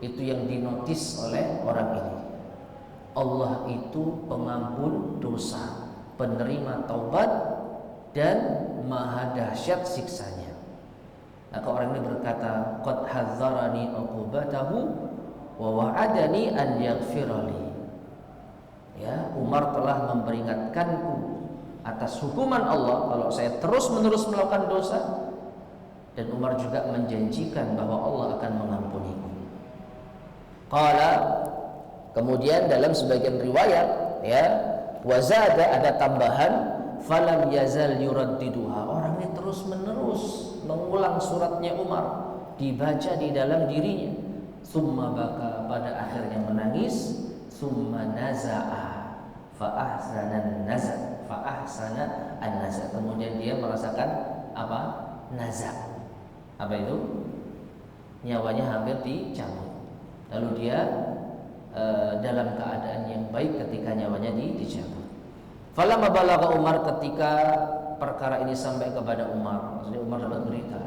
Itu yang dinotis oleh orang ini. Allah itu pengampun dosa, penerima taubat, dan maha dahsyat siksanya. Maka orang ini berkata, qad hadzarani uqubatahu wa wa'adani an yaghfirali. Ya, Umar telah memperingatkanku atas hukuman Allah kalau saya terus-menerus melakukan dosa, dan Umar juga menjanjikan bahwa Allah akan mengampuniku. Qala, kemudian dalam sebagian riwayat, ya, wazada, ada tambahan, falam yazal yuraddiduha. Orang ini terus-menerus mengulang suratnya Umar, dibaca di dalam dirinya. Summa baka, pada akhirnya menangis. Summa naza'a fa ahsana an-naza. Kemudian dia merasakan apa? Naza. Apa itu? Nyawanya hampir dicabut. Lalu dia dalam keadaan yang baik ketika nyawanya dicabut. Falamma balagha Umar, ketika perkara ini sampai kepada Umar, maksudnya Umar dapat berita,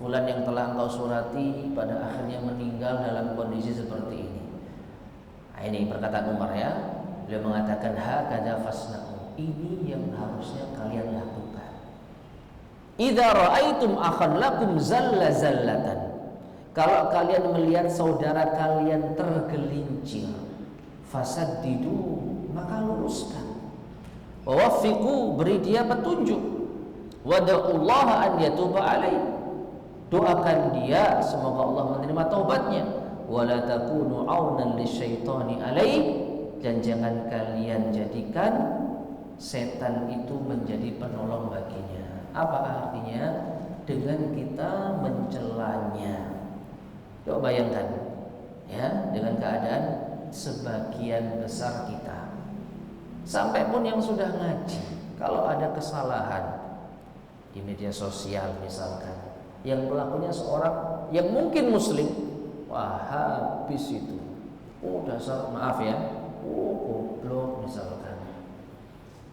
fulan yang telah engkau surati pada akhirnya meninggal dalam kondisi seperti ini. Nah, ini perkataan Umar, ya. Beliau mengatakan, hakadha fasna'u, ini yang harusnya kalian lakukan. Idza ra'aitum akhan lakum zalla zallatan, kalau kalian melihat saudara kalian tergelincir, fasaddidu, maka luruskan. Wafiqu, beri dia petunjuk. Wada'ullaha an yatuba alaih, doakan dia semoga Allah menerima taubatnya. Wala takunu aunan lisyaitani alaih, dan jangan kalian jadikan setan itu menjadi penolong baginya. Apa artinya? Dengan kita mencelanya. Coba bayangkan, ya, dengan keadaan sebagian besar kita, sampai pun yang sudah ngaji, kalau ada kesalahan di media sosial misalkan, yang pelakunya seorang yang mungkin muslim, wah, habis itu. Oh, dasar, maaf ya, goblok misalkan.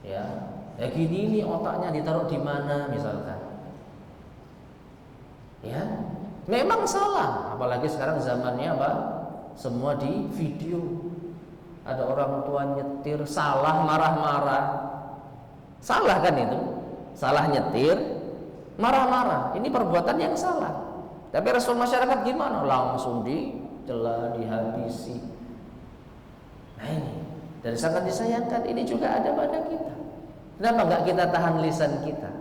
Ya, gini nih otaknya ditaruh di mana misalkan. Ya, memang salah, apalagi sekarang zamannya apa? Semua di video. Ada orang tua nyetir salah, marah-marah. Salah kan itu? Salah nyetir, marah-marah. Ini perbuatan yang salah. Tapi respon masyarakat gimana? Langsung dicela, dihabisi. Nah, ini dan sangat disayangkan, ini juga ada pada kita. Kenapa enggak kita tahan lisan kita?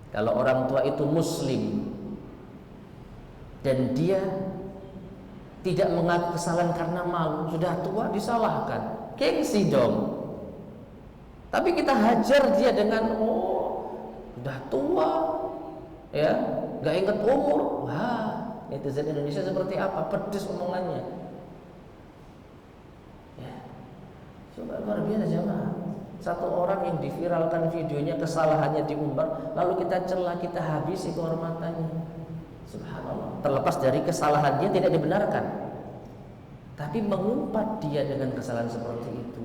Kalau orang tua itu muslim dan dia tidak mengaku kesalahan karena malu, sudah tua disalahkan, gengsi dong. Tapi kita hajar dia dengan, oh, sudah tua, ya, nggak ingat umur, wah, netizen Indonesia seperti apa, pedes omongannya. Ya, coba luar biasa jemaah. Satu orang yang diviralkan videonya, kesalahannya diumbar, lalu kita celah, kita habisi kehormatannya. Subhanallah. Terlepas dari kesalahan dia tidak dibenarkan, tapi mengumpat dia dengan kesalahan seperti itu.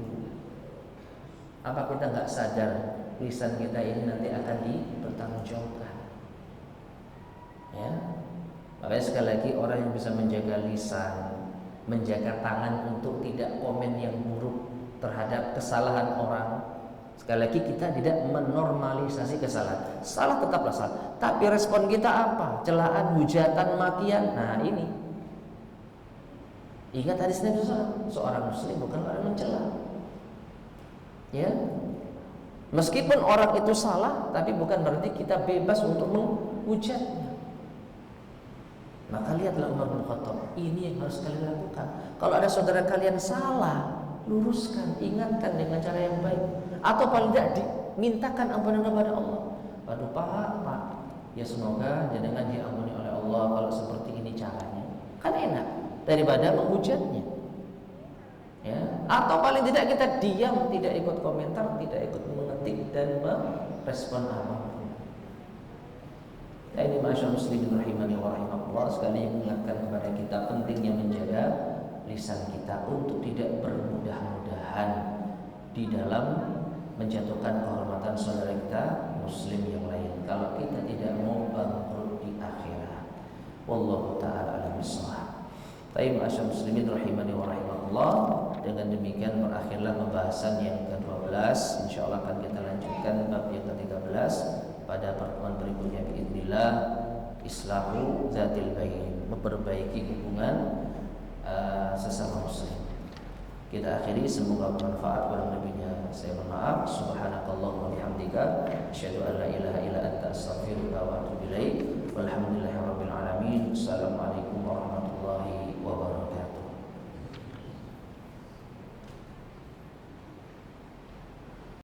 Apa kita nggak sadar lisan kita ini nanti akan dipertanggungjawabkan? Ya, makanya sekali lagi orang yang bisa menjaga lisan, menjaga tangan untuk tidak komen yang buruk terhadap kesalahan orang. Sekali lagi kita tidak menormalisasi kesalahan. Salah tetaplah salah. Tapi respon kita apa? Celaan, hujatan, makian. Nah ini. Ingat hadis Nabi SAW, seorang muslim bukan orang mencela. Ya. Meskipun orang itu salah, tapi bukan berarti kita bebas untuk menghujatnya. Maka lihatlah Umar bin Khattab, ini yang harus kalian lakukan. Kalau ada saudara kalian salah, luruskan, ingatkan dengan cara yang baik. Atau paling tidak dimintakan ampunan kepada Allah. Waduh Pak, ya semoga jenengan diampuni oleh Allah kalau seperti ini caranya. Kan enak daripada menghujatnya. Ya. Atau paling tidak kita diam, tidak ikut komentar, tidak ikut mengetik dan merespon apapun. Nah ini masyaallah muslimin rahimani wa rahimakumullah, sekali mengingatkan kepada kita pentingnya menjaga lisan kita untuk tidak bermudah-mudahan di dalam menjatuhkan kehormatan saudara kita muslim yang lain kalau kita tidak mau bangkrut di akhirat. Wallahu taala a'lam bishawab. Baik masyaallah muslimin rahimani wa rahimakumullah, dengan demikian berakhirlah pembahasan yang ke-12. Insyaallah akan kita lanjutkan bab yang ke-13 pada pertemuan berikutnya biidznillah. Islahu zatil bain, memperbaiki hubungan sesama muslim. Kita akhiri, semoga bermanfaat. Kurang lebihnya saya mohon maaf. Subhanakallahumma wa bihamdika asyhadu an la ilaha illa anta astaghfiruka wa atubu ilaik. Walhamdulillah.